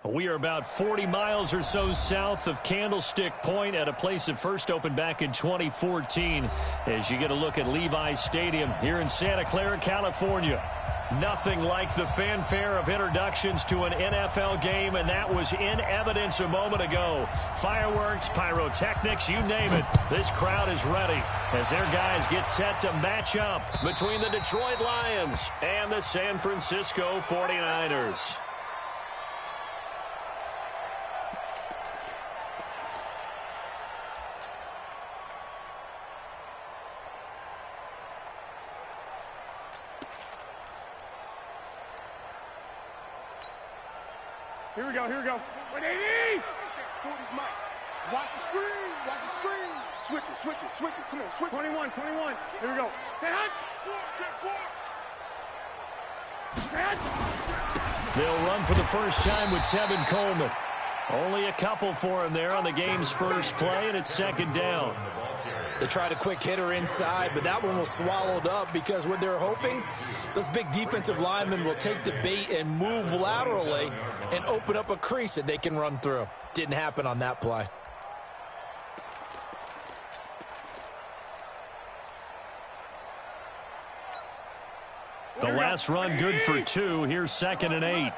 We are about 40 miles or so south of Candlestick Point at a place that first opened back in 2014 as you get a look at Levi's Stadium here in Santa Clara, California. Nothing like the fanfare of introductions to an NFL game, and that was in evidence a moment ago. Fireworks, pyrotechnics, you name it. This crowd is ready as their guys get set to match up between the Detroit Lions and the San Francisco 49ers. Here we go, here we go. 180! Watch the screen, watch the screen. Switch it, switch it, switch it. Come on, switch it. 21, 21. Here we go. Stay hot. They'll run for the first time with Tevin Coleman. Only a couple for him there on the game's first play, and it's second down. They tried a quick hitter inside, but that one was swallowed up because what they're hoping, those big defensive linemen will take the bait and move laterally and open up a crease that they can run through. Didn't happen on that play. The last run good for 2. Here's 2nd and 8.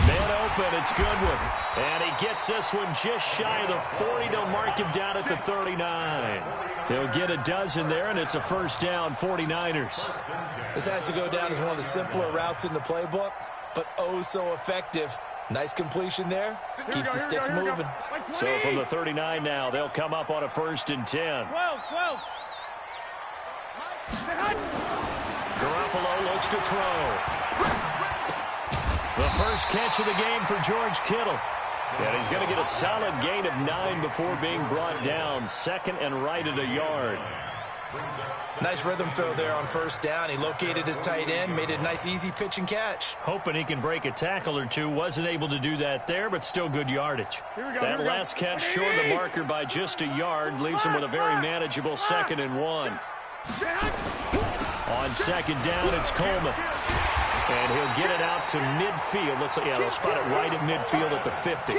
Man open, it's Goodwin. And he gets this one just shy of the 40. They'll mark him down at the 39. He'll get a dozen there, and it's a first down, 49ers. This has to go down as one of the simpler routes in the playbook, but oh so effective. Nice completion there. Keeps the sticks moving. So from the 39 now, they'll come up on a 1st and 10. 12. Garoppolo looks to throw. The first catch of the game for George Kittle. And he's going to get a solid gain of 9 before being brought down. Second and right at a yard. Nice rhythm throw there on first down. He located his tight end, made it a nice easy pitch and catch. Hoping he can break a tackle or two. Wasn't able to do that there, but still good yardage. That last catch short of the marker by just a yard leaves him with a very manageable 2nd and 1. On second down, it's Coleman. And he'll get it out to midfield. Looks like, yeah, they'll spot it right at midfield at the 50.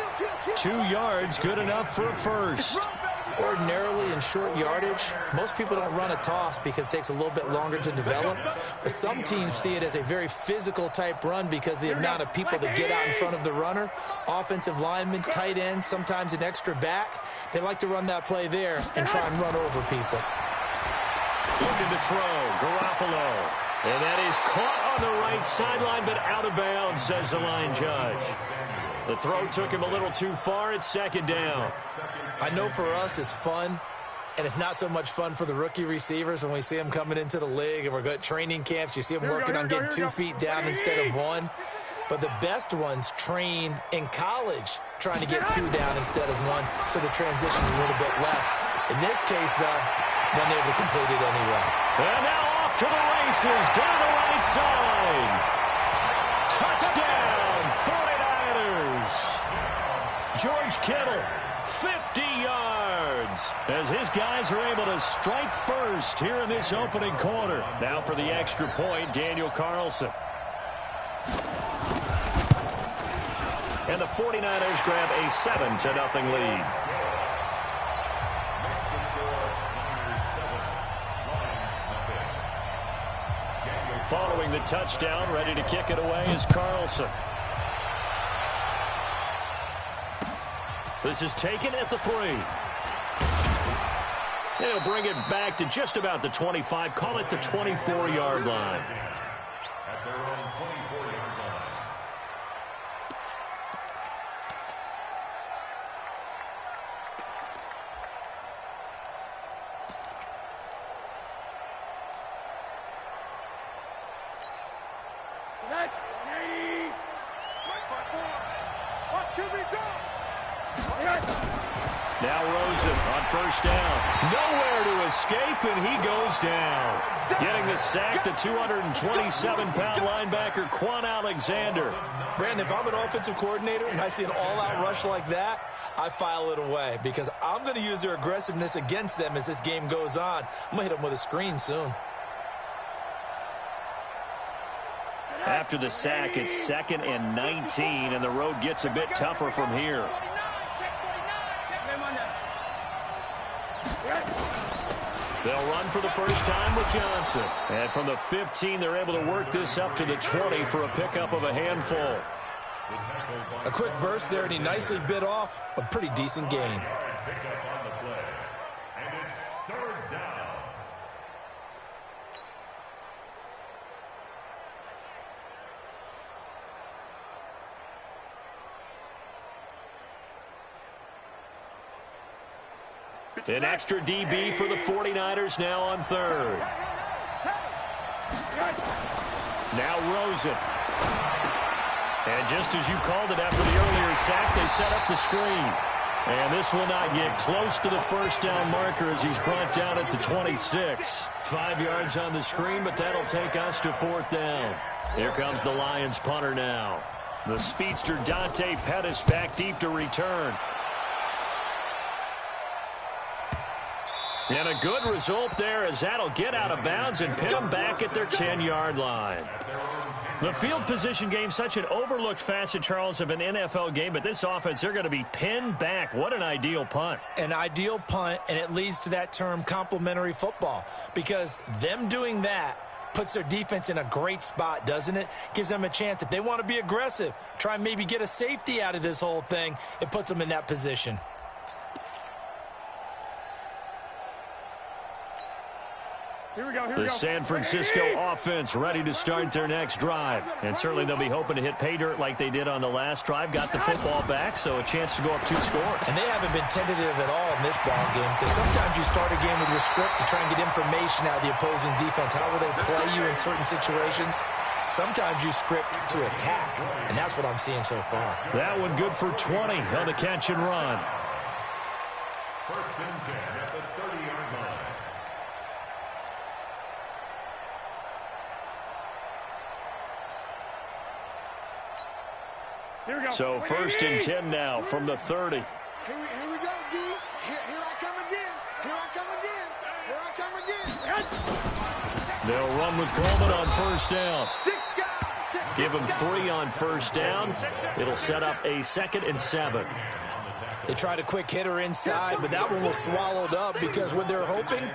2 yards, good enough for a first. Ordinarily in short yardage, most people don't run a toss because it takes a little bit longer to develop. But some teams see it as a very physical type run because the amount of people that get out in front of the runner, offensive linemen, tight ends, sometimes an extra back. They like to run that play there and try and run over people. Looking to throw, Garoppolo. And that is caught on the right sideline, but out of bounds, says the line judge. The throw took him a little too far. It's second down. I know for us it's fun, and it's not so much fun for the rookie receivers when we see them coming into the league and we're going to training camps. You see them working on getting 2 feet down instead of 1. But the best ones train in college trying to get 2 down instead of 1, so the transition's a little bit less. In this case, though, wasn't able to complete it anyway. And now off to the races down the right side. Touchdown, 49ers. George Kittle, 50 yards, as his guys are able to strike first here in this opening quarter. Now for the extra point, Daniel Carlson. And the 49ers grab a 7-0 lead. Following the touchdown, ready to kick it away is Carlson. This is taken at the 3. They'll bring it back to just about the 25. Call it the 24-yard line. At their own 24-yard line. Now Rosen on first down. Nowhere to escape, and he goes down. Getting the sack, the 227-pound linebacker, Quan Alexander. Brandon, if I'm an offensive coordinator and I see an all-out rush like that, I file it away because I'm going to use their aggressiveness against them as this game goes on. I'm going to hit them with a screen soon. After the sack, it's 2nd and 19, and the road gets a bit tougher from here. They'll run for the first time with Johnson. And from the 15, they're able to work this up to the 20 for a pickup of a handful. A quick burst there, and he nicely bit off a pretty decent gain. An extra DB for the 49ers now on 3rd. Now Rosen. And just as you called it after the earlier sack, they set up the screen. And this will not get close to the first down marker as he's brought down at the 26. 5 yards on the screen, but that'll take us to 4th down. Here comes the Lions punter now. The speedster Dante Pettis back deep to return. And a good result there as that'll get out of bounds and pin them back at their 10-yard line. The field position game, such an overlooked facet, Charles, of an NFL game, but this offense, they're going to be pinned back. What an ideal punt. An ideal punt, and it leads to that term complementary football, because them doing that puts their defense in a great spot, doesn't it? Gives them a chance. If they want to be aggressive, try and maybe get a safety out of this whole thing, it puts them in that position. The San Francisco offense ready to start their next drive. And certainly they'll be hoping to hit pay dirt like they did on the last drive. Got the football back, so a chance to go up 2 scores. And they haven't been tentative at all in this ball game, because sometimes you start a game with your script to try and get information out of the opposing defense. How will they play you in certain situations? Sometimes you script to attack, and that's what I'm seeing so far. That one good for 20 on the catch and run. 1st and 10 at the 30-yard line. So 1st and 10 now from the 30. Here we go, D. Here I come again. Here I come again. Here I come again. They'll run with Coleman on 1st down. Give him 3 on 1st down. It'll set up a 2nd and 7. They tried a quick hitter inside, but that one was swallowed up because what they're hoping,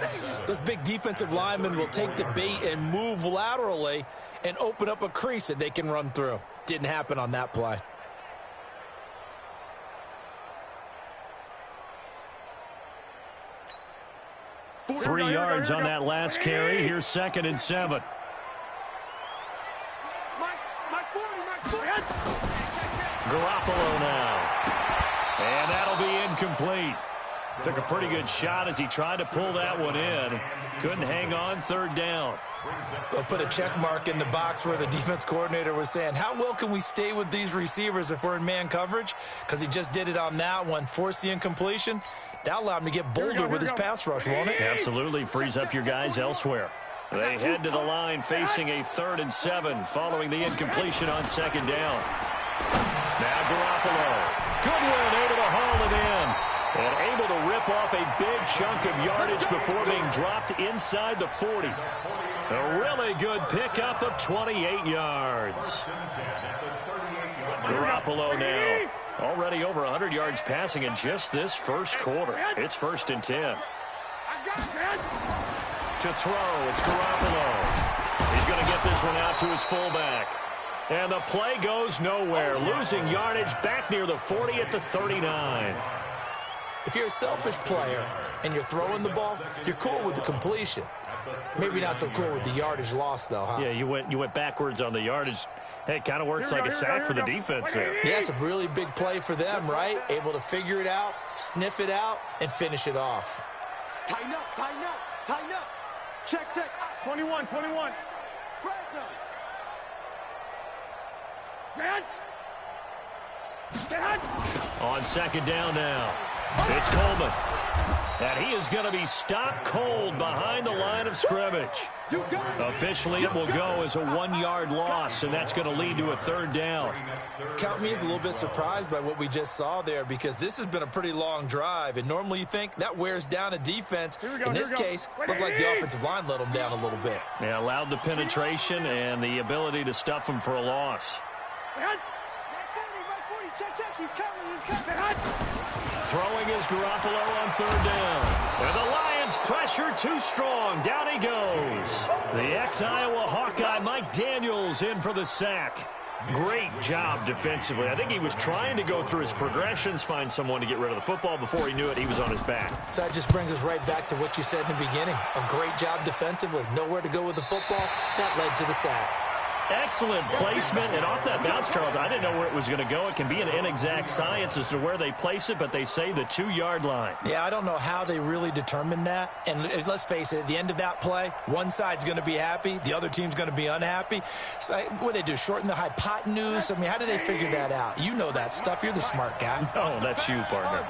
this big defensive lineman will take the bait and move laterally and open up a crease that they can run through. Didn't happen on that play. Three yards on that last carry. Here's 2nd and 7. Garoppolo now. And that'll be incomplete. Took a pretty good shot as he tried to pull that one in. Couldn't hang on. 3rd down. They'll put a check mark in the box where the defense coordinator was saying, how well can we stay with these receivers if we're in man coverage? Because he just did it on that one. Forced the incompletion. That'll allow him to get bolder with his pass rush, won't it? Absolutely. Frees up your guys elsewhere. They head to the line facing a 3rd and 7 following the incompletion on 2nd down. Now Garoppolo. Good one, able to haul it in. And able to rip off a big chunk of yardage before being dropped inside the 40. A really good pickup of 28 yards. Garoppolo now. Already over 100 yards passing in just this first quarter. It's 1st and 10. To throw, it's Garoppolo. He's going to get this one out to his fullback. And the play goes nowhere. Losing yardage back near the 40 at the 39. If you're a selfish player and you're throwing the ball, you're cool with the completion. Maybe not so cool with the yardage loss, though, huh? Yeah, you went backwards on the yardage. Hey, it kind of works like a sack for the defense there. Yeah, it's a really big play for them, right? Able to figure it out, sniff it out, and finish it off. Tighten up, tighten up, tighten up. Check, check. 21, 21. On 2nd down now. It's Coleman. And he is going to be stopped cold behind the line of scrimmage. Officially, it will go as a 1-yard loss, and that's going to lead to a 3rd down. Count me as a little bit surprised by what we just saw there, because this has been a pretty long drive, and normally you think that wears down a defense. In this case, looked like the offensive line let them down a little bit. Yeah, allowed the penetration and the ability to stuff them for a loss. Throwing is Garoppolo on 3rd down. And the Lions pressure too strong. Down he goes. The ex-Iowa Hawkeye Mike Daniels in for the sack. Great job defensively. I think he was trying to go through his progressions, find someone to get rid of the football. Before he knew it, he was on his back. So that just brings us right back to what you said in the beginning. A great job defensively. Nowhere to go with the football. That led to the sack. Excellent placement, and off that bounce, Charles, I didn't know where it was going to go. It can be an inexact science as to where they place it, but they say the 2-yard line. Yeah, I don't know how they really determined that. And let's face it, at the end of that play, one side's going to be happy, the other team's going to be unhappy. So what do they do, shorten the hypotenuse? I mean, how do they figure that out? You know that stuff. You're the smart guy. Oh, that's you, partner.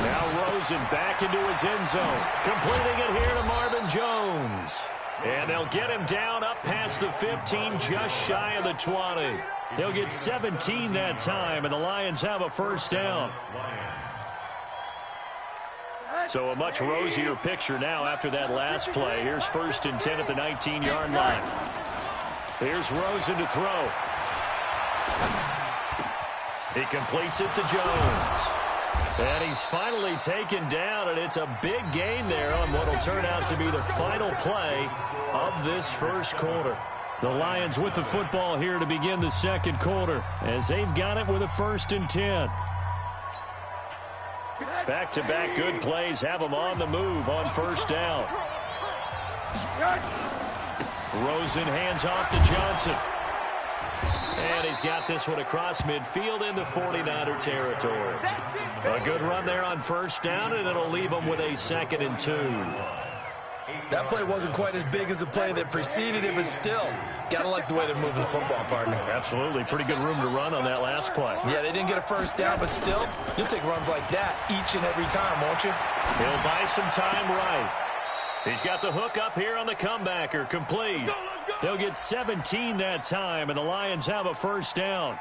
Now Rosen back into his end zone, completing it here to Marvin Jones. And they'll get him down up past the 15, just shy of the 20. He'll get 17 that time, and the Lions have a 1st down. So a much rosier picture now after that last play. Here's 1st and 10 at the 19-yard line. Here's Rosen to throw. He completes it to Jones. And he's finally taken down, and it's a big gain there on what will turn out to be the final play of this 1st quarter. The Lions with the football here to begin the 2nd quarter, as they've got it with a 1st and 10. Back-to-back good plays have them on the move on 1st down. Rosen hands off to Johnson. And he's got this one across midfield into 49er territory. A good run there on 1st down, and it'll leave them with a 2nd and 2. That play wasn't quite as big as the play that preceded it, but still, gotta like the way they're moving the football, partner. Absolutely. Pretty good room to run on that last play. Yeah, they didn't get a 1st down, but still, you'll take runs like that each and every time, won't you? He'll buy some time right. He's got the hook up here on the comebacker, complete. They'll get 17 that time, and the Lions have a 1st down.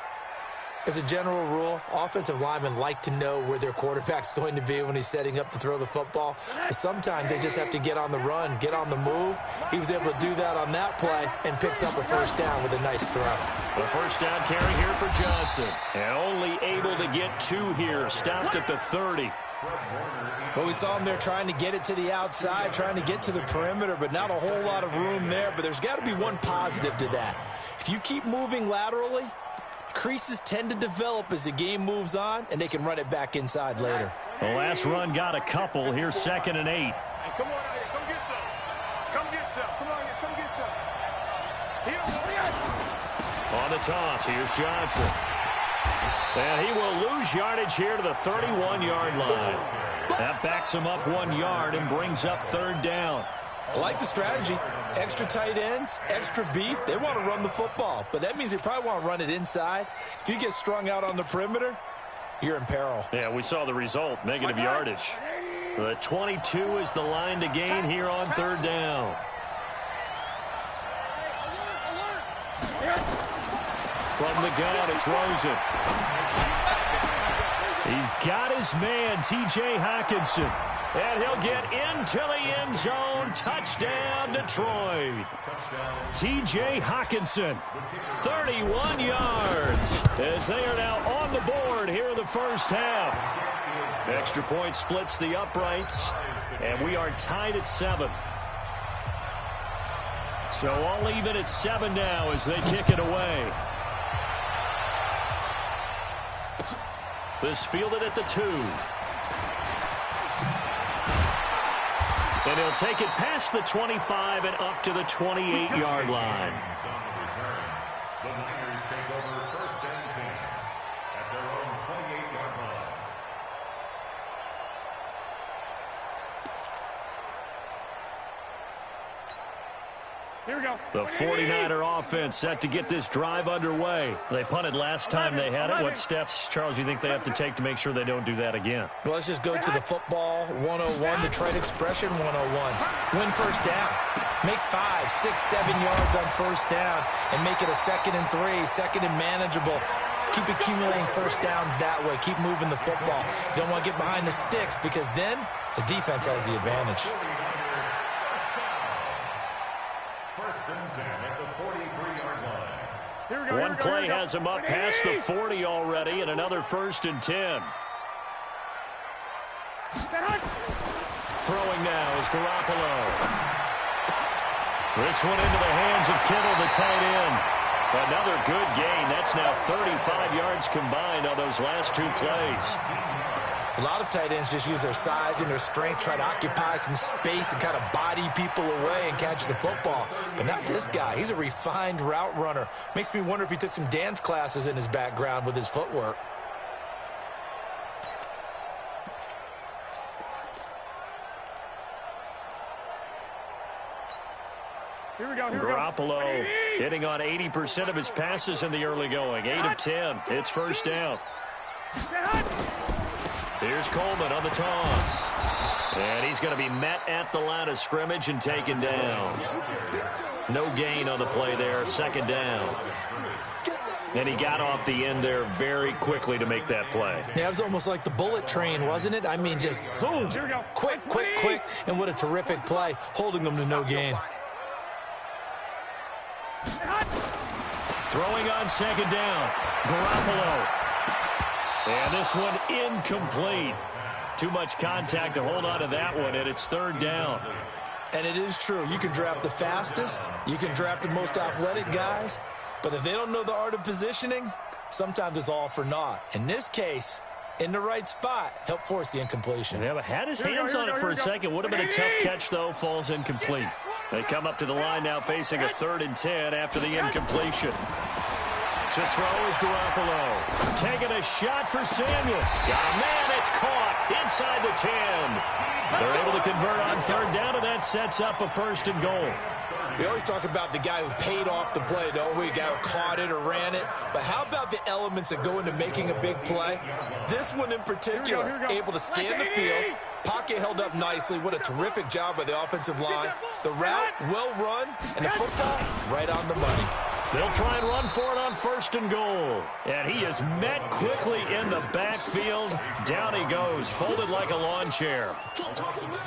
As a general rule, offensive linemen like to know where their quarterback's going to be when he's setting up to throw the football. But sometimes they just have to get on the run, get on the move. He was able to do that on that play and picks up a 1st down with a nice throw. The 1st down carry here for Johnson. And only able to get 2 here, stopped at the 30. Well, we saw him there trying to get it to the outside, trying to get to the perimeter, but not a whole lot of room there. But there's got to be one positive to that. If you keep moving laterally, creases tend to develop as the game moves on, and they can run it back inside later. The last run got a couple. Here's 2nd and 8. Hey, come on out here. Come get some. Come get some. Come on here. Come get some. Here. On the toss, here's Johnson. And he will lose yardage here to the 31-yard line. That backs him up 1 yard and brings up 3rd down. I like the strategy. Extra tight ends, extra beef. They want to run the football, but that means they probably want to run it inside. If you get strung out on the perimeter, you're in peril. Yeah, we saw the result, negative yardage. The 22 is the line to gain here on 3rd down. From the gun, it's Rosen. He's got his man, T.J. Hockenson. And he'll get into the end zone. Touchdown, Detroit. T.J. Hockenson, 31 yards, as they are now on the board here in the 1st half. Extra point splits the uprights, and we are tied at 7. So all even at 7 now as they kick it away. This fielded at the 2. And he'll take it past the 25 and up to the 28-yard line. The Niners take over 1st and 10 at their own 28-yard line. Here we go. The 49er offense set to get this drive underway. They punted last time they had it. What steps, Charles, you think they have to take to make sure they don't do that again? Well, let's just go to the football 101, the trade expression 101. Win first down. Make 5, 6, 7 yards on first down and make it a 2nd and 3, 2nd and manageable. Keep accumulating first downs that way. Keep moving the football. You don't want to get behind the sticks because then the defense has the advantage. One play has him up past the 40 already, and another 1st and 10. Throwing now is Garoppolo. This one into the hands of Kittle, the tight end. Another good gain. That's now 35 yards combined on those last 2 plays. A lot of tight ends just use their size and their strength, try to occupy some space and kind of body people away and catch the football. But not this guy. He's a refined route runner. Makes me wonder if he took some dance classes in his background with his footwork. Here we go. Garoppolo hitting on 80% of his passes in the early going. 8 of 10. It's first down. Here's Coleman on the toss. And he's going to be met at the line of scrimmage and taken down. No gain on the play there. 2nd down. And he got off the end there very quickly to make that play. Yeah, it was almost like the bullet train, wasn't it? I mean, just zoom. Quick. And what a terrific play, holding them to no gain. Throwing on 2nd down. Garoppolo. And this one incomplete. Too much contact to hold on to that one, and it's 3rd down. And it is true. You can draft the fastest. You can draft the most athletic guys. But if they don't know the art of positioning, sometimes it's all for naught. In this case, in the right spot, helped force the incompletion. Yeah, but had his hands on it for a second. Would have been a tough catch, though. Falls incomplete. They come up to the line now facing a 3rd and 10 after the incompletion. To throw is Garoppolo. Taking a shot for Samuel. Got a man. It's caught inside the 10. They're able to convert on 3rd down, and that sets up a 1st and goal. We always talk about the guy who paid off the play, don't we? The guy who caught it or ran it. But how about the elements that go into making a big play? This one in particular, able to scan the field. Pocket held up nicely. What a terrific job by the offensive line. The route, well run, and the football, right on the money. They'll try and run for it on 1st and goal. And he is met quickly in the backfield. Down he goes, folded like a lawn chair.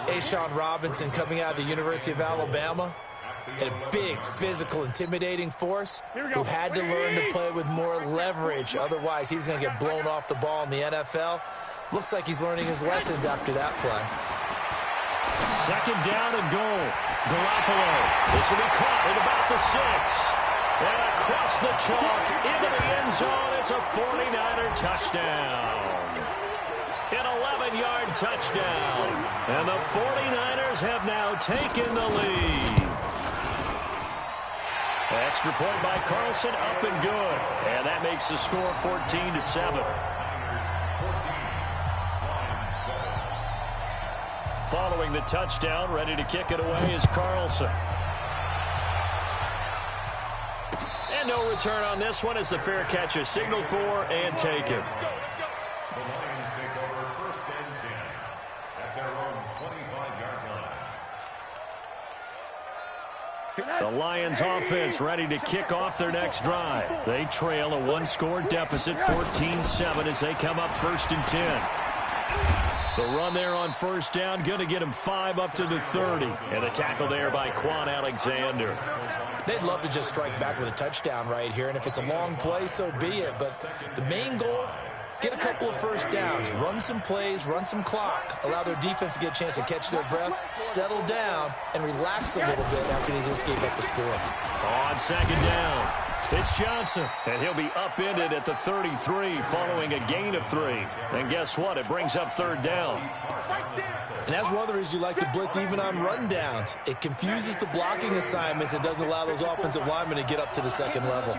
Ashawn Robinson coming out of the University of Alabama. A big, physical, intimidating force who had to learn to play with more leverage. Otherwise, he's going to get blown off the ball in the NFL. Looks like he's learning his lessons after that play. 2nd down and goal. Garoppolo. This will be caught at about the 6. And across the chalk into the end zone. It's a 49er touchdown. An 11-yard touchdown. And the 49ers have now taken the lead. Extra point by Carlson, up and good. And that makes the score 14-7. Following the touchdown, ready to kick it away is Carlson. And no return on this one as the fair catch is signaled for and taken. The Lions take over 1st and 10 at their own 25-yard line. The Lions offense ready to kick off their next drive. They trail a 1-score deficit, 14-7 as they come up 1st and 10. The run there on 1st down, going to get him 5 up to the 30. And a tackle there by Quan Alexander. They'd love to just strike back with a touchdown right here, and if it's a long play, so be it. But the main goal, get a couple of first downs, run some plays, run some clock, allow their defense to get a chance to catch their breath, settle down, and relax a little bit after they just gave up the score. On 2nd down, it's Johnson, and he'll be upended at the 33 following a gain of 3. And guess what? It brings up 3rd down. And that's one of the reasons you like to blitz even on rundowns. It confuses the blocking assignments and doesn't allow those offensive linemen to get up to the 2nd level.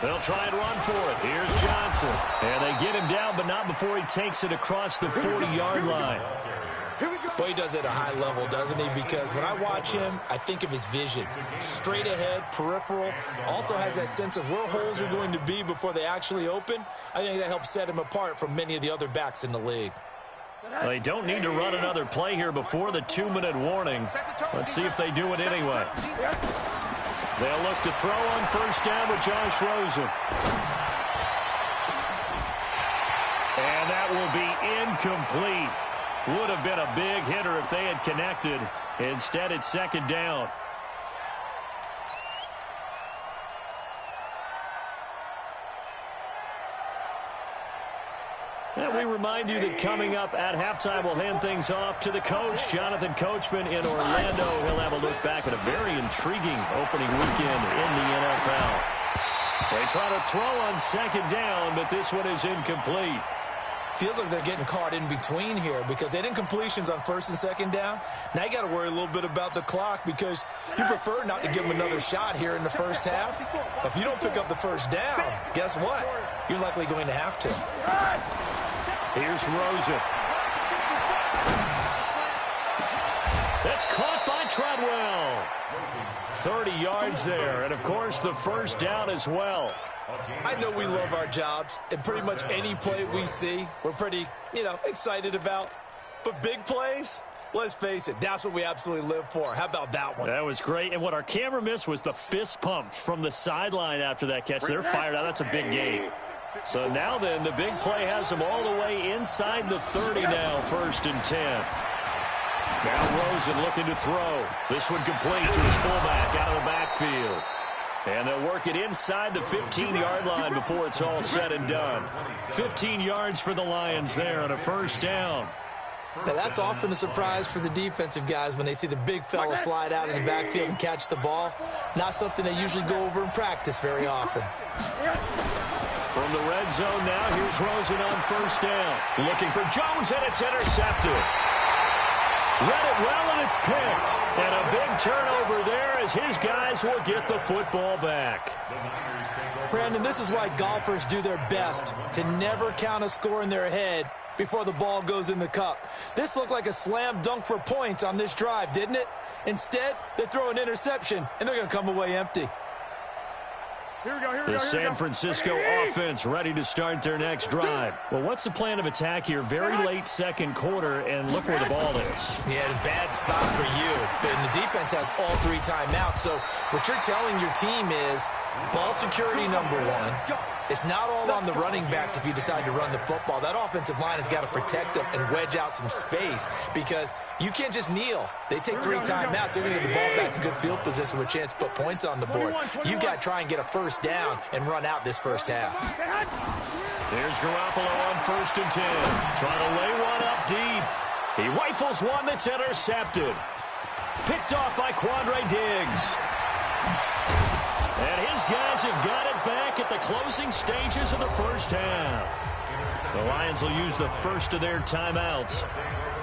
They'll try and run for it. Here's Johnson. And they get him down, but not before he takes it across the 40-yard line. Boy, he does it at a high level, doesn't he? Because when I watch him, I think of his vision. Straight ahead, peripheral, also has that sense of where holes are going to be before they actually open. I think that helps set him apart from many of the other backs in the league. They don't need to run another play here before the 2-minute warning. Let's see if they do it anyway. They'll look to throw on first down with Josh Rosen. And that will be incomplete. Would have been a big hitter if they had connected. Instead, it's second down. And we remind you that coming up at halftime, we'll hand things off to the coach, Jonathan Coachman in Orlando. He'll have a look back at a very intriguing opening weekend in the NFL. They try to throw on second down, but this one is incomplete. Feels like they're getting caught in between here because they didn't completions on first and second down. Now you got to worry a little bit about the clock because you prefer not to give them another shot here in the first half. But if you don't pick up the first down, guess what? You're likely going to have to. Here's Rosen. That's caught by Treadwell. 30 yards there, and of course the first down as well. I know we love our jobs, and pretty much any play we see, we're pretty, excited about. But big plays, let's face it, that's what we absolutely live for. How about that one? That was great, and what our camera missed was the fist pump from the sideline after that catch. They're fired out. That's a big gain. So now then, the big play has them all the way inside the 30 now, 1st and 10. Now Rosen looking to throw. This one complete to his fullback out of the backfield. And they'll work it inside the 15-yard line before it's all said and done. 15 yards for the Lions there on a first down. Now, that's often a surprise for the defensive guys when they see the big fella slide out of the backfield and catch the ball. Not something they usually go over in practice very often. From the red zone now, here's Rosen on first down. Looking for Jones, and it's intercepted. Read it well, and it's picked. And a big turnover there as his guys will get the football back. Brandon, this is why golfers do their best to never count a score in their head before the ball goes in the cup. This looked like a slam dunk for points on this drive, didn't it? Instead, they throw an interception, and they're going to come away empty. The San Francisco offense ready to start their next drive. Well, what's the plan of attack here? Very late second quarter, and look where the ball is. Yeah, a bad spot for you. And the defense has all 3 timeouts. So what you're telling your team is ball security number 1. It's not all on the running backs if you decide to run the football. That offensive line has got to protect them and wedge out some space because you can't just kneel. They take 3 timeouts. They're going to get the ball back in good field position with a chance to put points on the board. You got to try and get a first down and run out this first half. There's Garoppolo on 1st and 10. Trying to lay one up deep. He rifles one that's intercepted. Picked off by Quandre Diggs. And his guys have got it back at the closing stages of the first half. The Lions will use the first of their timeouts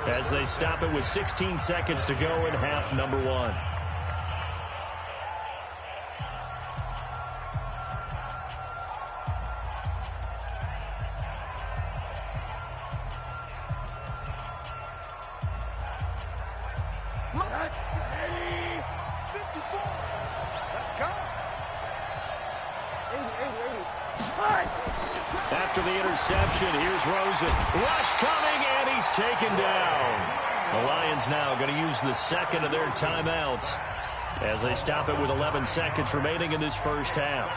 as they stop it with 16 seconds to go in half number 1. After the interception, here's Rosen. Rush coming, and he's taken down. The Lions now going to use the second of their timeouts as they stop it with 11 seconds remaining in this first half.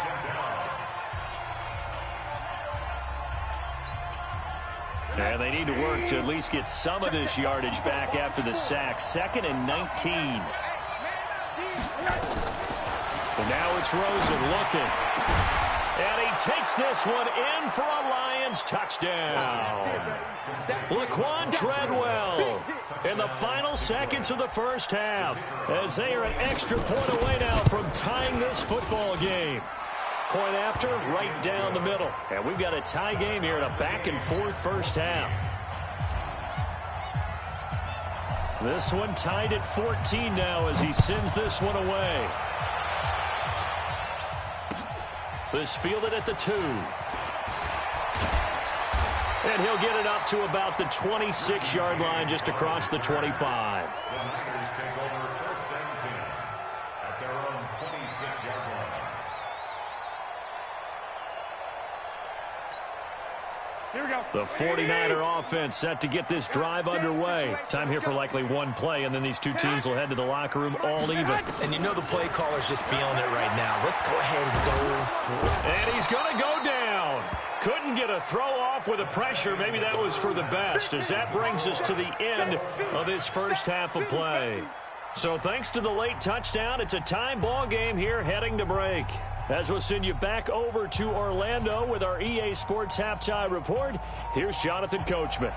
And they need to work to at least get some of this yardage back after the sack. 2nd and 19. And now it's Rosen looking. And he takes this one in for a Lions touchdown. Laquan Treadwell in the final seconds of the first half as they are an extra point away now from tying this football game. Point after, right down the middle. And we've got a tie game here in a back-and-forth first half. This one tied at 14 now as he sends this one away. This fielded at the 2. And And he'll get it up to about the 26-yard line, just across the 25. The Niners take over first and 10 at their own 26-yard line. Here we go. The 49er offense set to get this drive underway. Time here for likely one play, and then these two teams will head to the locker room all even. And you know the play caller's just feeling it right now. Let's go ahead and go for it. And he's going to go down. Couldn't get a throw off with the pressure. Maybe that was for the best, as that brings us to the end of this first half of play. So thanks to the late touchdown, it's a tie ball game here heading to break. As we'll send you back over to Orlando with our EA Sports Halftime Report, here's Jonathan Coachman.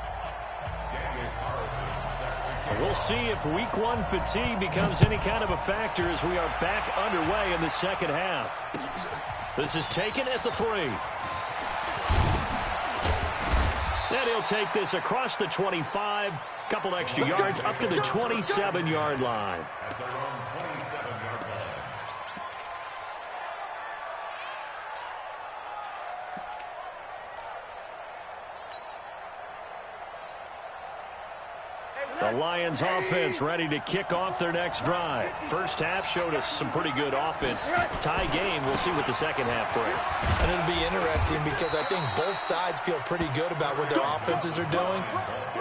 We'll see if Week 1 fatigue becomes any kind of a factor as we are back underway in the second half. This is taken at the 3. And he'll take this across the 25, couple extra yards up to the 27-yard line. At their own 27-yard line. The Lions offense ready to kick off their next drive. First half showed us some pretty good offense. Tie game, we'll see what the second half brings. And it'll be interesting because I think both sides feel pretty good about what their offenses are doing.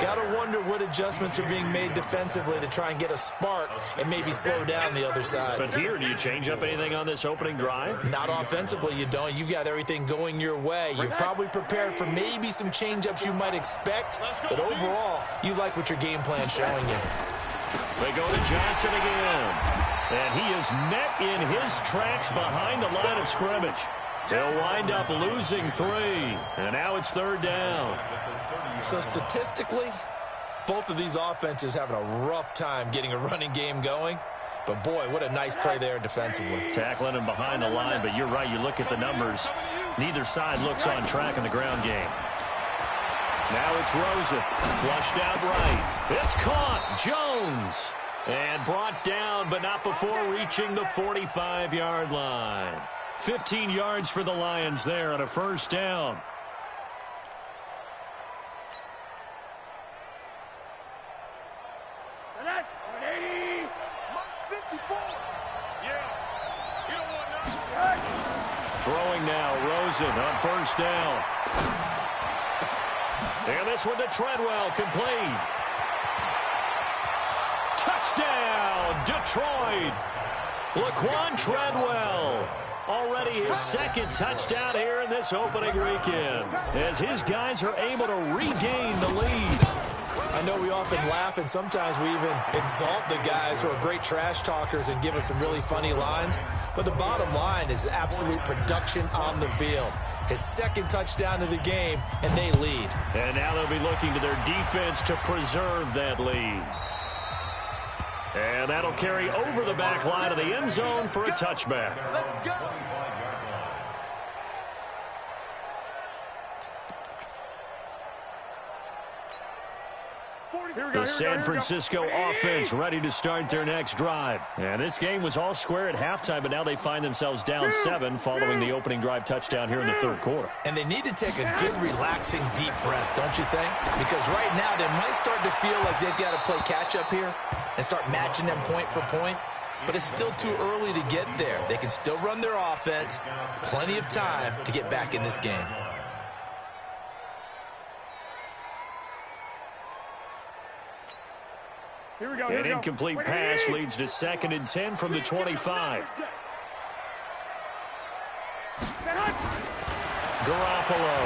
Got to wonder what adjustments are being made defensively to try and get a spark and maybe slow down the other side. But here, do you change up anything on this opening drive? Not offensively, you don't. You've got everything going your way. You've probably prepared for maybe some change-ups you might expect, but overall, you like what your game plan's showing you. They go to Johnson again. And he is met in his tracks behind the line of scrimmage. They'll wind up losing 3. And now it's third down. So statistically, both of these offenses having a rough time getting a running game going. But, boy, what a nice play there defensively. Tackling him behind the line, but you're right. You look at the numbers. Neither side looks on track in the ground game. Now it's Rosen. Flushed out right. It's caught. Jones. And brought down, but not before reaching the 45-yard line. 15 yards for the Lions there on a first down. Throwing now, Rosen on first down. And this one to Treadwell, complete. Touchdown, Detroit. Laquan Treadwell. Already his second touchdown here in this opening weekend, as his guys are able to regain the lead. I know we often laugh, and sometimes we even exalt the guys who are great trash talkers and give us some really funny lines. But the bottom line is absolute production on the field. His second touchdown of the game, and they lead. And now they'll be looking to their defense to preserve that lead. And that'll carry over the back line of the end zone for a touchback. Let's go. The San Francisco offense ready to start their next drive. And this game was all square at halftime, but now they find themselves down 7 following the opening drive touchdown here in the third quarter. And they need to take a good, relaxing, deep breath, don't you think? Because right now they might start to feel like they've got to play catch-up here and start matching them point for point. But it's still too early to get there. They can still run their offense. Plenty of time to get back in this game. Here we go. An incomplete pass leads to 2nd and 10 from the 25. Garoppolo.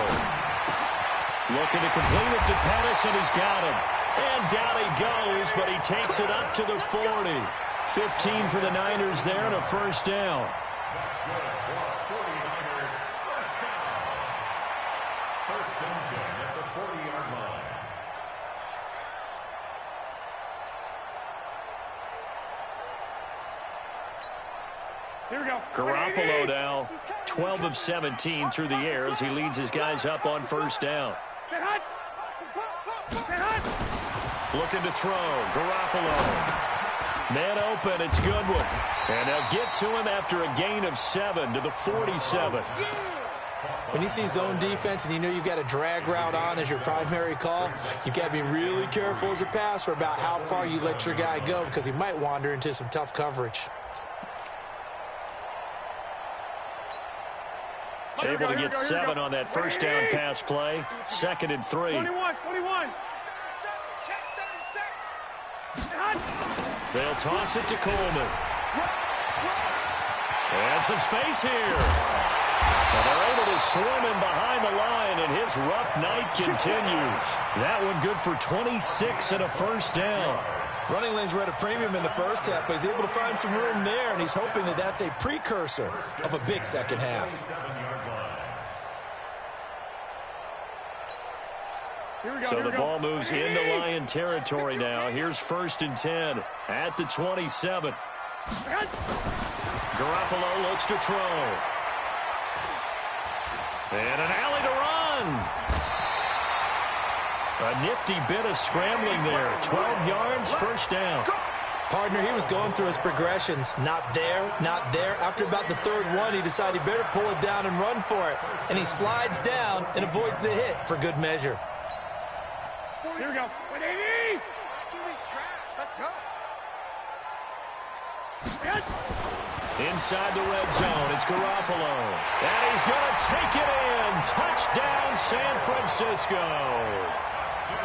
Looking to complete it to Pettis, and he's got him. And down he goes, but he takes it up to the 40. 15 for the Niners there and a first down. That's good for 49er first down. First and 10 at the 40-yard line. Here we go. Garoppolo now 12 of 17 through the air as he leads his guys up on first down. Looking to throw. Garoppolo. Man open. It's Goodwin. And they'll get to him after a gain of 7 to the 47. When you see zone defense and you know you've got a drag route on as your primary call, you've got to be really careful as a passer about how far you let your guy go because he might wander into some tough coverage. Able to get 7 on that first down pass play. 2nd and 3. 21. They'll toss it to Coleman. And some space here. And they're able to swarm him behind the line, and his rough night continues. That one good for 26 and a first down. Running lanes were at a premium in the first half, but he's able to find some room there, and he's hoping that that's a precursor of a big second half. So the ball moves into Lion territory now. Here's 1st and 10 at the 27. Garoppolo looks to throw. And an alley to run. A nifty bit of scrambling there. 12 yards, first down. Partner, he was going through his progressions. Not there, not there. After about the 3rd one, he decided he better pull it down and run for it. And he slides down and avoids the hit for good measure. Here we go. 180. Let's go. Inside the red zone, it's Garoppolo. And he's going to take it in. Touchdown, San Francisco.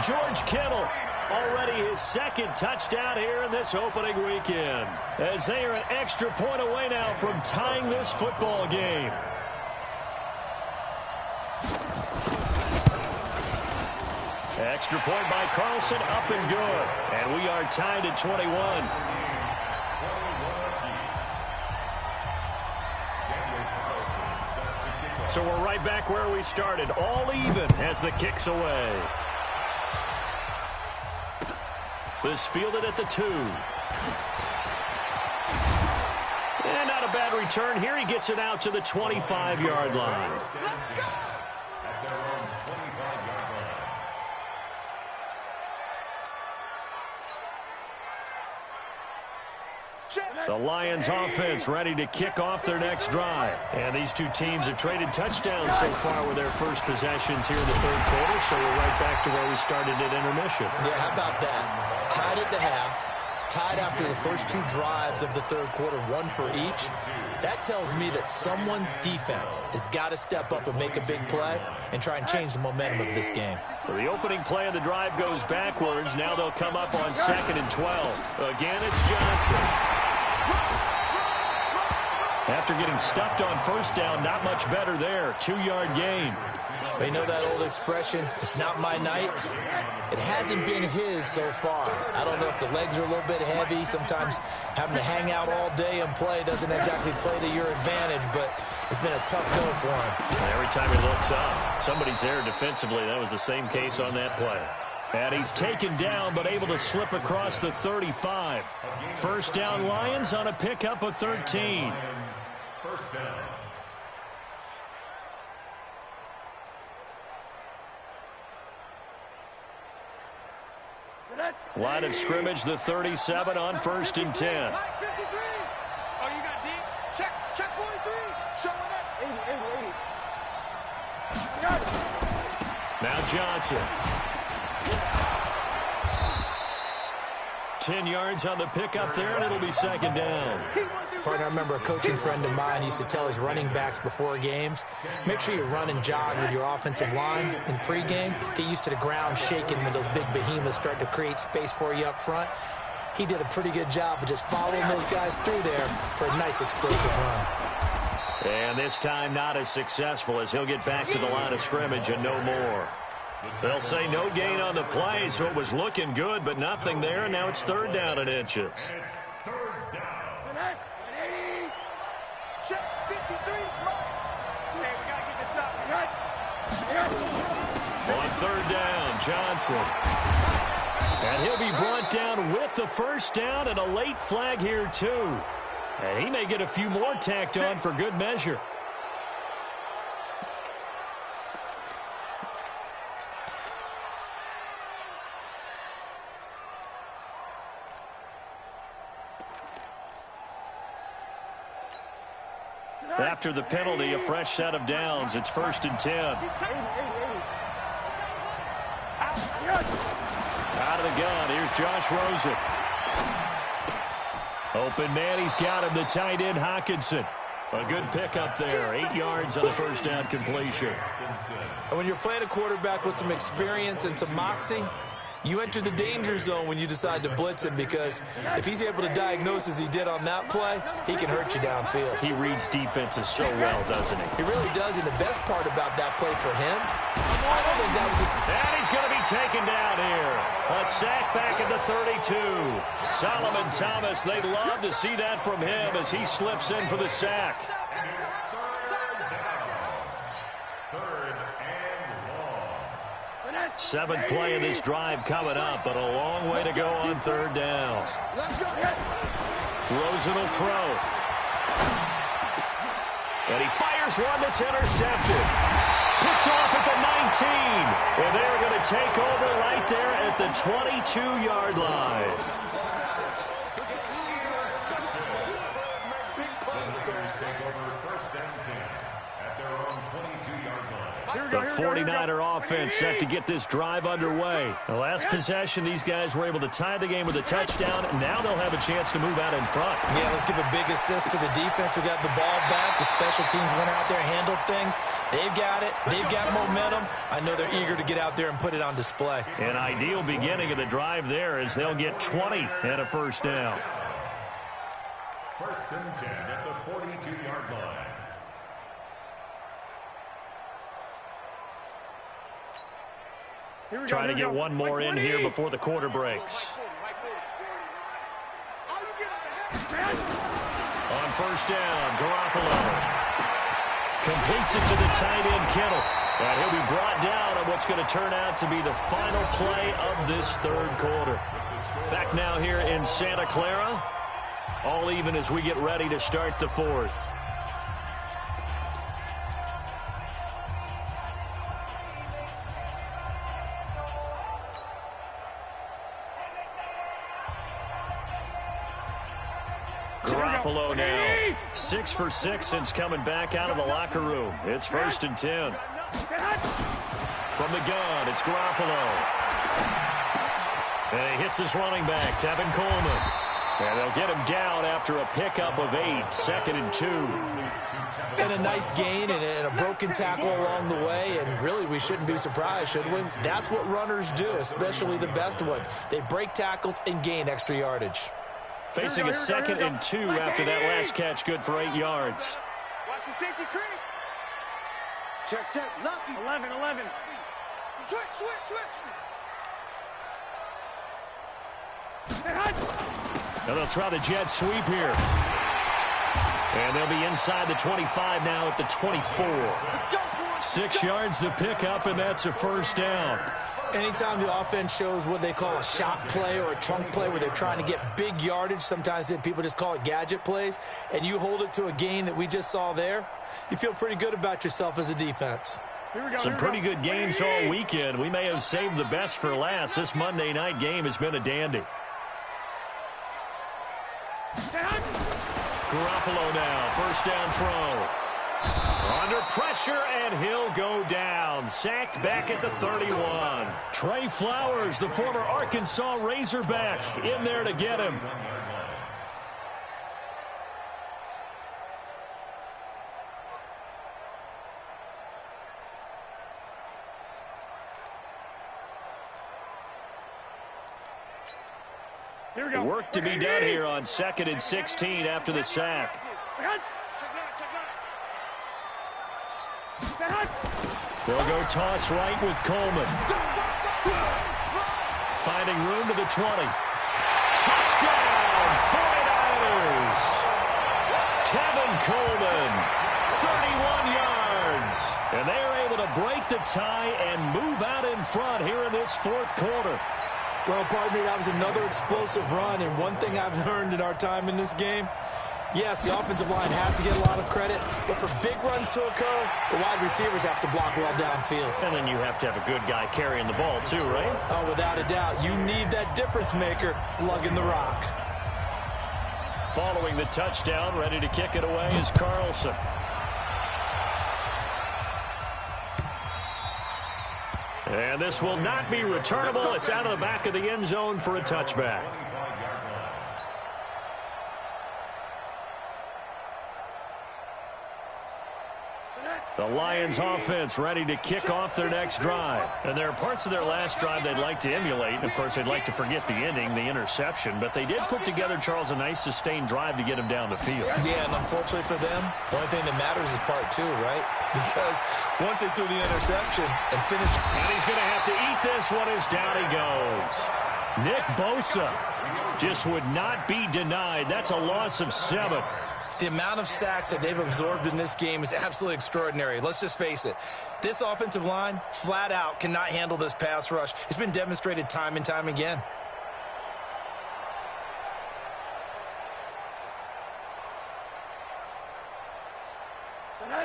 George Kittle, already his 2nd touchdown here in this opening weekend. As they are an extra point away now from tying this football game. Extra point by Carlson, up and good. And we are tied at 21. So we're right back where we started, all even as the kick's away. This fielded at the 2. And not a bad return here. He gets it out to the 25-yard line. Let's go. The Lions offense ready to kick off their next drive. And these two teams have traded touchdowns so far with their first possessions here in the 3rd quarter, so we're right back to where we started at intermission. Yeah, how about that? Tied at the half, tied after the first 2 drives of the 3rd quarter, 1 for each. That tells me that someone's defense has got to step up and make a big play and try and change the momentum of this game. So the opening play of the drive goes backwards. Now they'll come up on 2nd and 12. Again, it's Johnson. After getting stuffed on first down, not much better there. 2-yard gain. You know that old expression, it's not my night? It hasn't been his so far. I don't know if the legs are a little bit heavy. Sometimes having to hang out all day and play doesn't exactly play to your advantage, but it's been a tough go for him. And every time he looks up, somebody's there defensively. That was the same case on that play. And he's taken down, but able to slip across the 35. First down, Lions on a pickup of 13. First down. Line of scrimmage, the 37 on 1st and 10. 53. Oh, you got deep. Check 43. Showing up. 80. Now Johnson. 10 yards on the pickup there, and it'll be 2nd down. Partner, I remember a coaching friend of mine used to tell his running backs before games, make sure you run and jog with your offensive line in pregame. Get used to the ground shaking when those big behemoths start to create space for you up front. He did a pretty good job of just following those guys through there for a nice explosive run. And this time not as successful as he'll get back to the line of scrimmage and no more. They'll say no gain on the play, so it was looking good, but nothing there, and now it's 3rd down and inches. It's 3rd down. 180. Check 53. Okay, we got to get this stopped. On 3rd down, Johnson. And he'll be brought down with the first down and a late flag here, too. And he may get a few more tacked on for good measure. after the penalty, a fresh set of downs. It's 1st and 10. Out of the gun, here's Josh Rosen. Open man, he's got him, the tight end Hawkinson. A good pickup there, 8 yards on the first down completion. And when you're playing a quarterback with some experience and some moxie, you enter the danger zone when you decide to blitz him, because if he's able to diagnose as he did on that play, he can hurt you downfield. He reads defenses so well, doesn't he? He really does, and the best part about that play for him, I don't think that was his... And he's going to be taken down here. A sack back at the 32. Solomon Thomas, they'd love to see that from him as he slips in for the sack. Seventh play of this drive coming up, but a long way to go on 3rd down. Rosen will throw. And he fires one that's intercepted. Picked off at the 19. And they're going to take over right there at the 22-yard line. The 49er offense set to get this drive underway. The last possession, these guys were able to tie the game with a touchdown. Now they'll have a chance to move out in front. Yeah, let's give a big assist to the defense who got the ball back. The special teams went out there, handled things. They've got it. They've got momentum. I know they're eager to get out there and put it on display. An ideal beginning of the drive there as they'll get 20 and a first down. 1st and 10 at the 42-yard line. Trying to get one more in here before the quarter breaks. On 1st down, Garoppolo completes it to the tight end Kittle. And he'll be brought down on what's going to turn out to be the final play of this 3rd quarter. Back now here in Santa Clara. All even as we get ready to start the 4th. Garoppolo now 6 for 6 since coming back out of the locker room. It's 1st and 10. From the gun, it's Garoppolo. And he hits his running back, Tevin Coleman. And they'll get him down after a pickup of 8, 2nd and 2. And a nice gain and a broken tackle along the way, and really we shouldn't be surprised, should we? That's what runners do, especially the best ones. They break tackles and gain extra yardage. Facing a 2nd and 2 after that last catch, good for 8 yards. Watch the safety creep. Check, check. Lucky. 11. Switch. Now they'll try the jet sweep here. And they'll be inside the 25 now at the 24. 6 yards the pickup, and that's a first down. Anytime the offense shows what they call a shot play or a chunk play where they're trying to get big yardage, sometimes people just call it gadget plays, and you hold it to a gain that we just saw there, you feel pretty good about yourself as a defense. Some pretty good games all weekend. We may have saved the best for last. This Monday night game has been a dandy. Garoppolo now, first down throw. Under pressure, and he'll go down. Sacked back at the 31. Trey Flowers, the former Arkansas Razorback, in there to get him. Work to be done here on 2nd and 16 after the sack. They'll go toss right with Coleman. Finding room to the 20. Touchdown, 49ers. Tevin Coleman, 31 yards. And they are able to break the tie and move out in front here in this 4th quarter. Well, pardon me, that was another explosive run, and one thing I've learned in our time in this game, yes, the offensive line has to get a lot of credit, but for big runs to occur, the wide receivers have to block well downfield. And then you have to have a good guy carrying the ball too, right? Oh, without a doubt. You need that difference maker lugging the rock. Following the touchdown, ready to kick it away is Carlson. And this will not be returnable. It's out of the back of the end zone for a touchback. The Lions offense ready to kick off their next drive. And there are parts of their last drive they'd like to emulate. And, of course, they'd like to forget the ending, the interception. But they did put together, Charles, a nice sustained drive to get them down the field. Yeah, and unfortunately for them, the only thing that matters is part two, right? Because once they threw the interception and finished. And he's going to have to eat this one as down he goes. Nick Bosa just would not be denied. That's a loss of 7. The amount of sacks that they've absorbed in this game is absolutely extraordinary. Let's just face it. This offensive line, flat out, cannot handle this pass rush. It's been demonstrated time and time again.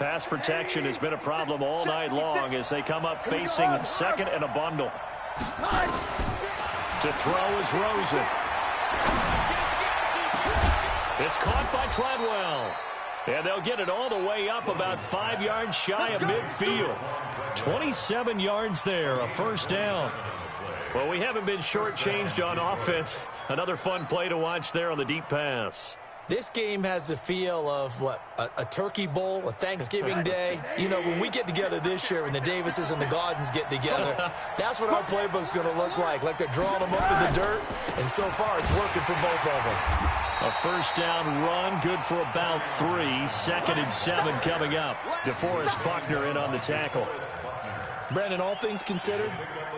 Pass protection has been a problem all night long as they come up facing second and a bundle. To throw is Rosen. It's caught by Treadwell. And they'll get it all the way up about 5 yards shy of midfield. 27 yards there, a first down. Well, we haven't been shortchanged on offense. Another fun play to watch there on the deep pass. This game has the feel of, what, a turkey bowl, a Thanksgiving day. You know, when we get together this year, when the Davises and the Gardens get together, that's what our playbook's going to look like they're drawing them up in the dirt, and so far it's working for both of them. A first down run, good for about 3. 2nd and 7 coming up. DeForest Buckner in on the tackle. Brandon, all things considered,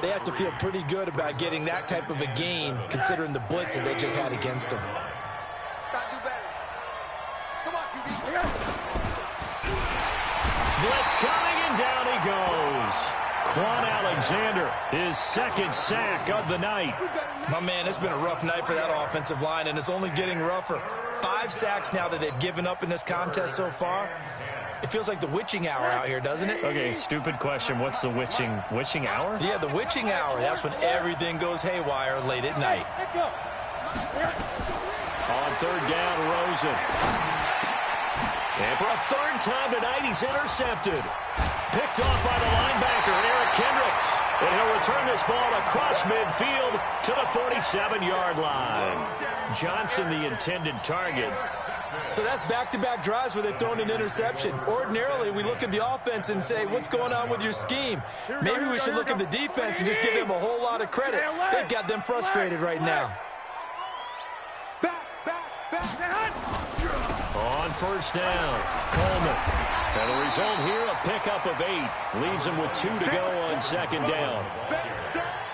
they have to feel pretty good about getting that type of a gain, considering the blitz that they just had against them. Blitz coming, and down he goes. Quan Alexander, his 2nd sack of the night. My man, it's been a rough night for that offensive line, and it's only getting rougher. 5 sacks now that they've given up in this contest so far. It feels like the witching hour out here, doesn't it? Okay, stupid question. What's the witching hour? Yeah, the witching hour. That's when everything goes haywire late at night. On 3rd down, Rosen. And for a 3rd time tonight, he's intercepted. Picked off by the linebacker, Eric Kendricks. And he'll return this ball across midfield to the 47-yard line. Johnson, the intended target. So that's back-to-back drives where they've thrown an interception. Ordinarily, we look at the offense and say, what's going on with your scheme? Maybe we should look at the defense and just give them a whole lot of credit. They've got them frustrated right now. On 1st down, Coleman. And the result here, a pickup of 8. Leaves him with 2 to go on 2nd down.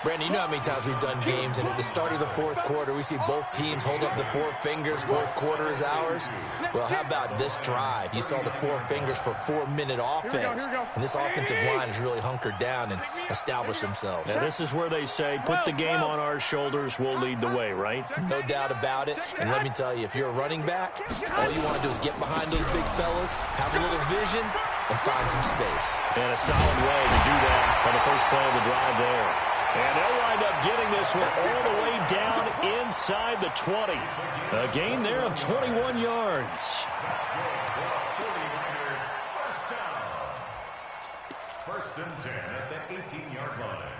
Brandon, you know how many times we've done games, and at the start of the 4th quarter, we see both teams hold up the 4 fingers, 4th quarter is ours. Well, how about this drive? You saw the 4 fingers for 4-minute offense, and this offensive line has really hunkered down and established themselves. Now, this is where they say, put the game on our shoulders, we'll lead the way, right? No doubt about it, and let me tell you, if you're a running back, all you want to do is get behind those big fellas, have a little vision, and find some space. And a solid way to do that on the first play of the drive there. And they'll wind up getting this one all the way down inside the 20. A gain there of 21 yards. First and 10 at the 18-yard line.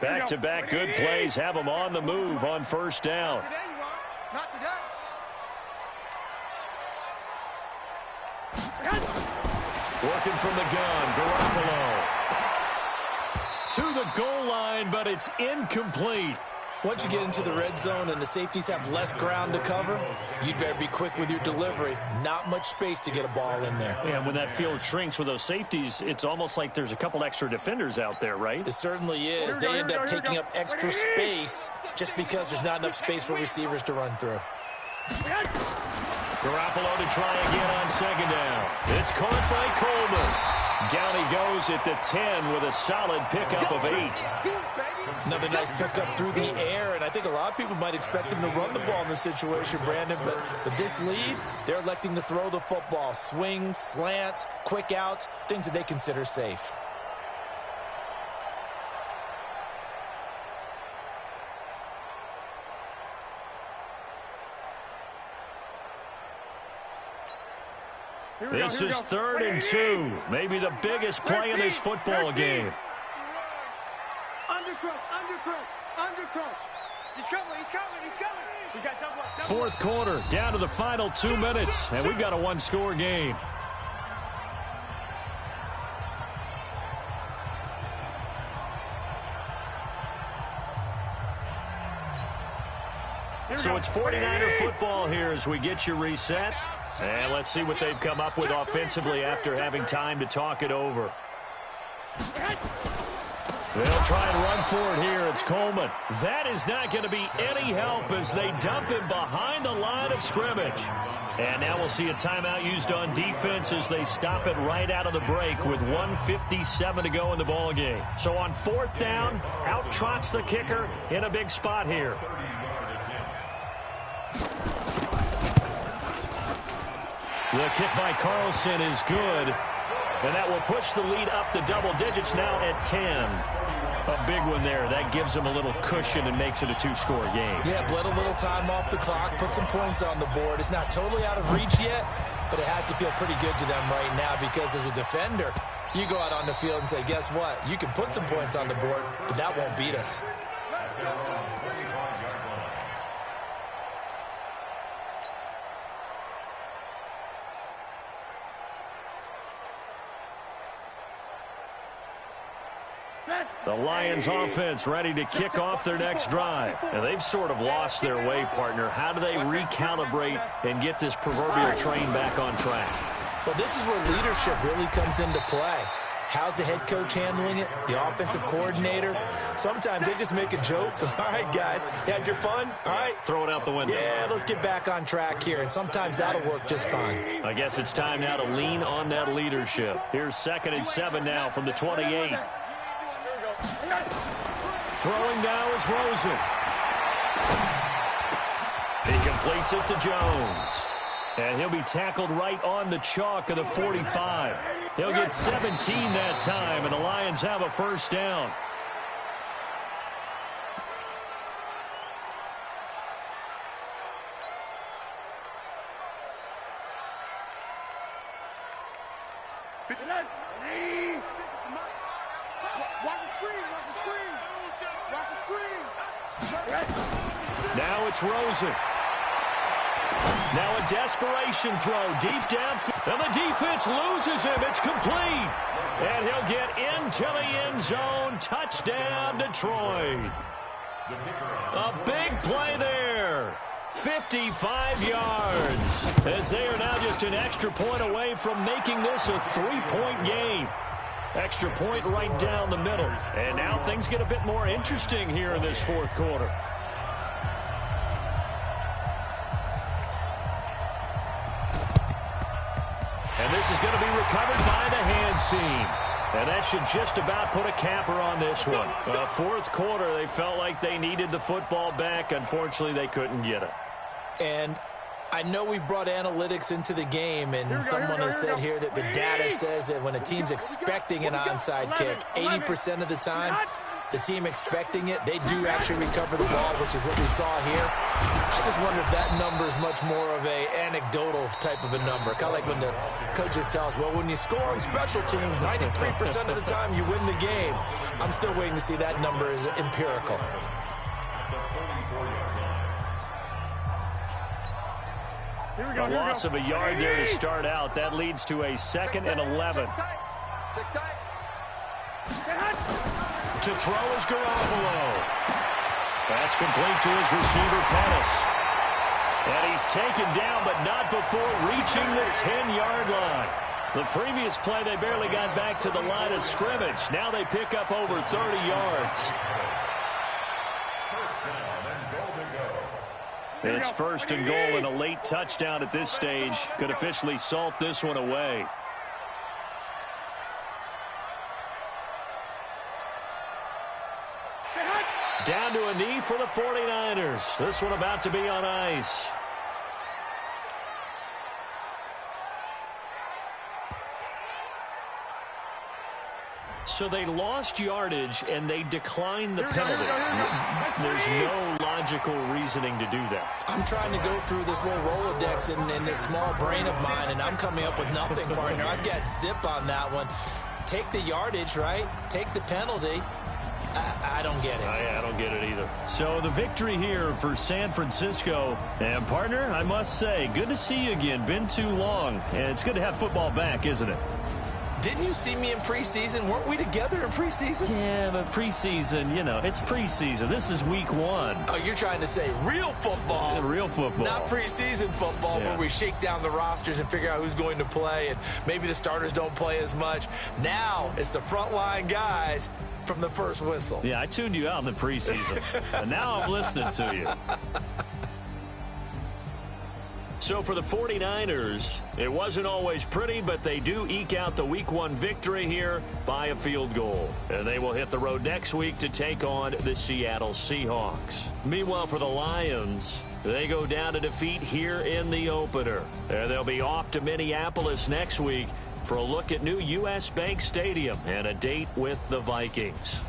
Back-to-back good plays have them on the move on 1st down. Not today, you are. Not today. Working from the gun, Garoppolo. To the goal line, but it's incomplete. Once you get into the red zone and the safeties have less ground to cover, you'd better be quick with your delivery. Not much space to get a ball in there. Yeah, when that field shrinks with those safeties, it's almost like there's a couple extra defenders out there, right? It certainly is. They end up taking up extra space just because there's not enough space for receivers to run through. Garoppolo to try again on 2nd down. It's caught by Coleman. Down he goes at the 10 with a solid pickup of 8. Another nice pickup through the air, and I think a lot of people might expect him to run the ball in this situation, Brandon, but this lead, they're electing to throw the football. Swings, slants, quick outs, things that they consider safe. This is 3rd and 2. Maybe the biggest play in this football game. Under crush. He's coming. We got double up. 4th quarter, down to the final 2 minutes, and we've got a one-score game. So it's 49er football here as we get you reset. And let's see what they've come up with offensively after having time to talk it over. They'll try and run for it here. It's Coleman. That is not going to be any help as they dump him behind the line of scrimmage. And now we'll see a timeout used on defense as they stop it right out of the break with 1:57 to go in the ball game. So on 4th down, out trots the kicker in a big spot here. The kick by Carlson is good, and that will push the lead up to double digits now at 10. A big one there. That gives them a little cushion and makes it a 2-score game. Yeah, bled a little time off the clock, put some points on the board. It's not totally out of reach yet, but it has to feel pretty good to them right now because as a defender, you go out on the field and say, guess what? You can put some points on the board, but that won't beat us. The Lions offense ready to kick off their next drive. And they've sort of lost their way, partner. How do they recalibrate and get this proverbial train back on track? Well, this is where leadership really comes into play. How's the head coach handling it? The offensive coordinator? Sometimes they just make a joke. All right, guys, you had your fun? All right. Throw it out the window. Yeah, let's get back on track here. And sometimes that'll work just fine. I guess it's time now to lean on that leadership. Here's 2nd and 7 now from the 28. Throwing now is Rosen. He completes it to Jones. And he'll be tackled right on the chalk of the 45. He'll get 17 that time, and the Lions have a 1st down. Now it's Rosen. Now a desperation throw deep down. And the defense loses him. It's complete. And he'll get into the end zone. Touchdown, Detroit. A big play there. 55 yards. As they are now just an extra point away from making this a 3-point game. Extra point right down the middle. And now things get a bit more interesting here in this 4th quarter. And this is going to be recovered by the hands team. And that should just about put a capper on this one. 4th quarter, they felt like they needed the football back. Unfortunately, they couldn't get it. And I know we've brought analytics into the game, and someone has said here that the data says that when a team's expecting an onside kick, 80% of the time, the team expecting it, they do actually recover the ball, which is what we saw here. I just wonder if that number is much more of a anecdotal type of a number. Kind of like when the coaches tell us, well, when you score on special teams, 93% of the time you win the game. I'm still waiting to see that number is empirical. A loss of a yard there to start out. That leads to a 2nd and 11. To throw is Garoppolo. That's complete to his receiver, Pettis. And he's taken down, but not before reaching the 10-yard line. The previous play, they barely got back to the line of scrimmage. Now they pick up over 30 yards. It's 1st and goal, and a late touchdown at this stage could officially salt this one away. Down to a knee for the 49ers. This one about to be on ice. So they lost yardage, and they declined the penalty. There's no logic logical reasoning to do that? I'm trying to go through this little Rolodex in this small brain of mine, and I'm coming up with nothing, partner. I've got zip on that one. Take the yardage, right? Take the penalty. I don't get it. I don't get it either. So the victory here for San Francisco. And, partner, I must say, good to see you again. Been too long. And it's good to have football back, isn't it? Didn't you see me in preseason? Weren't we together in preseason? Yeah, but preseason, you know, it's preseason. This is week 1. Oh, you're trying to say real football. Real football. Not preseason football where we shake down the rosters and figure out who's going to play, and maybe the starters don't play as much. Now it's the frontline guys from the first whistle. Yeah, I tuned you out in the preseason. And now I'm listening to you. So for the 49ers, it wasn't always pretty, but they do eke out the Week 1 victory here by a field goal. And they will hit the road next week to take on the Seattle Seahawks. Meanwhile, for the Lions, they go down to defeat here in the opener. And they'll be off to Minneapolis next week for a look at new U.S. Bank Stadium and a date with the Vikings.